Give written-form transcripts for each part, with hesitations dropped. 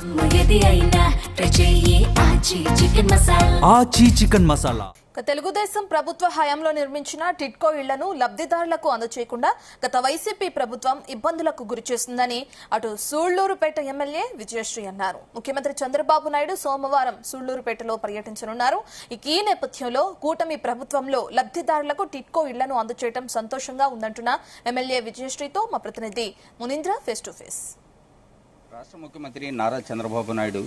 ఆచి చికెన్ మసాలా. తెలుగుదేశం ప్రభుత్వ హయాంలో నిర్మించిన టిడ్కో ఇళ్లను లబ్ధిదారులకు అందజేయకుండా గత వైసీపీ ప్రభుత్వం ఇబ్బందులకు గురిచేస్తుందని అటు సూళ్లూరుపేట ఎమ్మెల్యే విజయశ్రీ అన్నారు. ముఖ్యమంత్రి చంద్రబాబు నాయుడు సోమవారం సూళ్లూరుపేటలో పర్యటించనున్నారు. ఈ నేపథ్యంలో కూటమి ప్రభుత్వంలో లబ్ధిదారులకు టిడ్కో ఇళ్లను అందజేయడం సంతోషంగా ఉందంటున్న ఎమ్మెల్యే విజయశ్రీతో మా ప్రతినిధి మునీంద్ర ఫేస్ టు ఫేస్. రాష్ట్ర ముఖ్యమంత్రి నారా చంద్రబాబు నాయుడు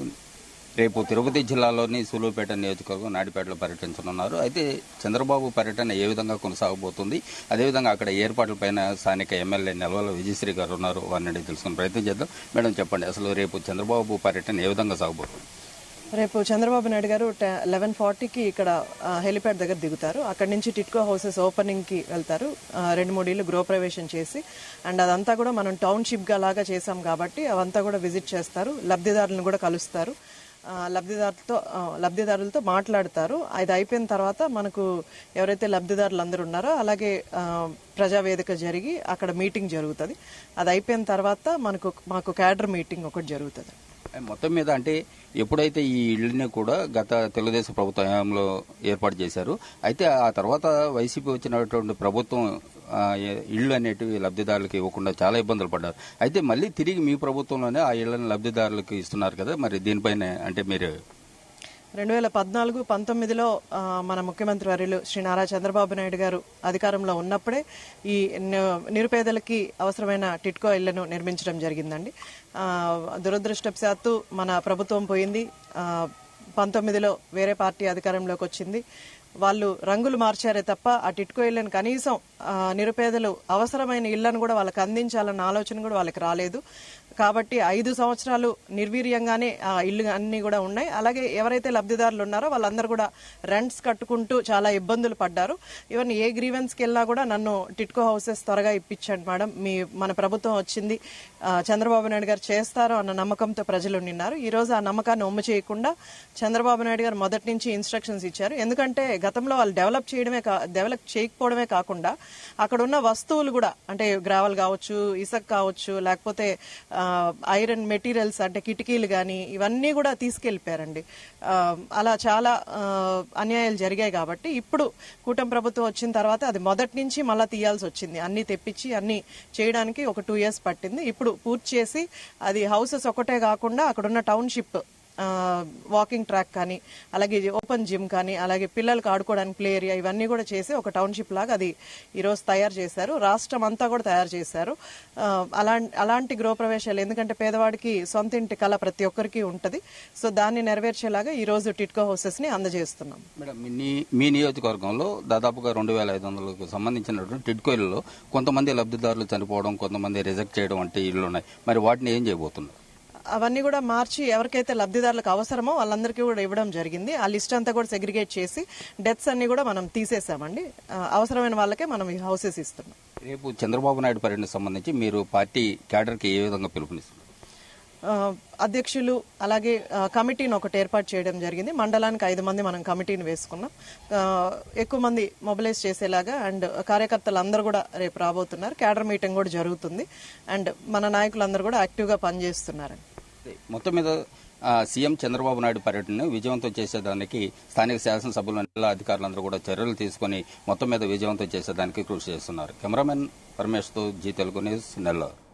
రేపు తిరుపతి జిల్లాలోని సూలూరుపేట నియోజకవర్గం నాయుడుపేటలో పర్యటించనున్నారు. అయితే చంద్రబాబు పర్యటన ఏ విధంగా కొనసాగబోతుంది, అదేవిధంగా అక్కడ ఏర్పాట్లపైన స్థానిక ఎమ్మెల్యే నెలవల విజయశ్రీ గారు ఉన్నారు, వారిని తెలుసుకునే ప్రయత్నం చేద్దాం. మేడం చెప్పండి, అసలు రేపు చంద్రబాబు పర్యటన ఏ విధంగా సాగబోతుంది? రేపు చంద్రబాబు నాయుడు గారు 11:40కి ఇక్కడ హెలిప్యాడ్ దగ్గర దిగుతారు. అక్కడి నుంచి టిడ్కో హౌసెస్ ఓపెనింగ్కి వెళ్తారు. 2-3 ఇళ్ళు గృహప్రవేశం చేసి అండ్ అదంతా కూడా మనం టౌన్షిప్గా లాగా చేశాం కాబట్టి అవంతా కూడా విజిట్ చేస్తారు. లబ్ధిదారులను కూడా కలుస్తారు. లబ్ధిదారులతో మాట్లాడతారు. అది అయిపోయిన తర్వాత మనకు ఎవరైతే లబ్ధిదారులు అందరూ ఉన్నారో అలాగే ప్రజావేదిక జరిగి అక్కడ మీటింగ్ జరుగుతుంది. అది అయిపోయిన తర్వాత మాకు క్యాడర్ మీటింగ్ ఒకటి జరుగుతుంది. మొత్తం మీద అంటే ఎప్పుడైతే ఈ ఇళ్లని కూడా గత తెలుగుదేశం ప్రభుత్వ హయాంలో ఏర్పాటు చేశారు, అయితే ఆ తర్వాత వైసీపీ వచ్చినటువంటి ప్రభుత్వం ఇళ్లు అనేటివి లబ్ధిదారులకు ఇవ్వకుండా చాలా ఇబ్బందులు పడ్డారు. అయితే మళ్ళీ తిరిగి మీ ప్రభుత్వంలోనే ఆ ఇళ్లను లబ్ధిదారులకు ఇస్తున్నారు కదా, మరి దీనిపైన అంటే మీరు 2014-19లో మన ముఖ్యమంత్రి వర్యులు శ్రీ నారా చంద్రబాబు నాయుడు గారు అధికారంలో ఉన్నప్పుడే ఈ నిరుపేదలకి అవసరమైన టిడ్కో ఇళ్లను నిర్మించడం జరిగిందండి. దురదృష్టవశాత్తు మన ప్రభుత్వం పోయింది. 19లో వేరే పార్టీ అధికారంలోకి వచ్చింది. వాళ్ళు రంగులు మార్చారే తప్ప ఆ టిడ్కో ఇళ్లను కనీసం నిరుపేదలు అవసరమైన ఇళ్లను కూడా వాళ్ళకి అందించాలన్న ఆలోచన కూడా వాళ్ళకి రాలేదు. కాబట్టి 5 సంవత్సరాలు నిర్వీర్యంగానే ఆ ఇళ్లు అన్ని కూడా ఉన్నాయి. అలాగే ఎవరైతే లబ్ధిదారులు ఉన్నారో వాళ్ళందరూ కూడా రెంట్స్ కట్టుకుంటూ చాలా ఇబ్బందులు పడ్డారు. ఈవెన్ ఏ గ్రీవెన్స్కి వెళ్ళినా కూడా నన్ను టిడ్కో హౌసెస్ త్వరగా ఇప్పించండి మేడం, మన ప్రభుత్వం వచ్చింది, చంద్రబాబు నాయుడు గారు చేస్తారు అన్న నమ్మకంతో ప్రజలు నిన్నారు. ఈ రోజు ఆ నమ్మకాన్ని ఒమ్ము చేయకుండా చంద్రబాబు నాయుడు గారు మొదటి నుంచి ఇన్స్ట్రక్షన్స్ ఇచ్చారు. ఎందుకంటే గతంలో వాళ్ళు డెవలప్ చేయకపోవడమే కాకుండా అక్కడ ఉన్న వస్తువులు కూడా అంటే గ్రావెల్ కావచ్చు, ఇసుక కావచ్చు, లేకపోతే ఐరన్ మెటీరియల్స్ అంటే కిటికీలు కానీ ఇవన్నీ కూడా తీసుకెళ్లిపోయారండి. అలా చాలా అన్యాయాలు జరిగాయి. కాబట్టి ఇప్పుడు కూటమి ప్రభుత్వం వచ్చిన తర్వాత అది మొదటి నుంచి మళ్ళీ తీయాల్సి వచ్చింది. అన్ని తెప్పించి అన్ని చేయడానికి ఒక 2 years పట్టింది. ఇప్పుడు పూర్తి చేసి అది హౌసెస్ ఒకటే కాకుండా అక్కడున్న టౌన్షిప్ వాకింగ్ ట్రాక్ కానీ అలాగే ఓపెన్ జిమ్ కానీ అలాగే పిల్లలకు ఆడుకోవడానికి ప్లే ఏరియా ఇవన్నీ కూడా చేసి ఒక టౌన్షిప్ లాగా అది ఈరోజు తయారు చేశారు. రాష్ట్రం అంతా కూడా తయారు చేశారు. అలాంటి గృహప్రవేశాలు, ఎందుకంటే పేదవాడికి సొంత ఇంటి కళ ప్రతి ఒక్కరికి ఉంటుంది. సో దాన్ని నెరవేర్చేలాగా ఈ రోజు టిడ్కో హౌసెస్ ని అందజేస్తున్నాం. మేడం, మీ నియోజకవర్గంలో దాదాపుగా 2500కు సంబంధించినటువంటి టిడ్కో ఇళ్లలో కొంతమంది లబ్ధిదారులు చనిపోవడం, కొంతమంది రిజెక్ట్ చేయడం వంటి ఇళ్లు ఉన్నాయి. మరి వాటిని ఏం చేయబోతున్నారు? అవన్నీ కూడా మార్చి ఎవరికైతే లబ్ధిదారులకు అవసరమో వాళ్ళందరికీ కూడా ఇవ్వడం జరిగింది. ఆ లిస్ట్ అంతా కూడా సెగ్రిగేట్ చేసి డెత్స్ అన్ని కూడా మనం తీసేసామండి. అవసరమైన వాళ్ళకే మనం ఈ హౌసెస్ ఇస్తున్నాం. రేపు చంద్రబాబు నాయుడు పర్యటనకు సంబంధించి మీరు పార్టీ క్యాడర్కి ఏ విధంగా పిలుపునిస్తున్నారు? అధ్యక్షులు అలాగే కమిటీని ఒకటి ఏర్పాటు చేయడం జరిగింది. మండలానికి 5 మంది మనం కమిటీని వేసుకున్నాం. ఎక్కువ మంది మొబిలైజ్ చేసేలాగా అండ్ కార్యకర్తలు అందరూ కూడా రేపు రాబోతున్నారు. క్యాడర్ మీటింగ్ కూడా జరుగుతుంది అండ్ మన నాయకులందరూ కూడా యాక్టివ్గా పనిచేస్తున్నారు. మొత్తం మీద సీఎం చంద్రబాబు నాయుడు పర్యటనను విజయవంతం చేసేదానికి స్థానిక శాసనసభ్యులు, జిల్లా అధికారులందరూ కూడా చర్యలు తీసుకుని మొత్తం మీద విజయవంతం చేసేదానికి కృషి చేస్తున్నారు. కెమెరామెన్ పరమేష్తో జీ తెలుగు న్యూస్, నెల్లూరు.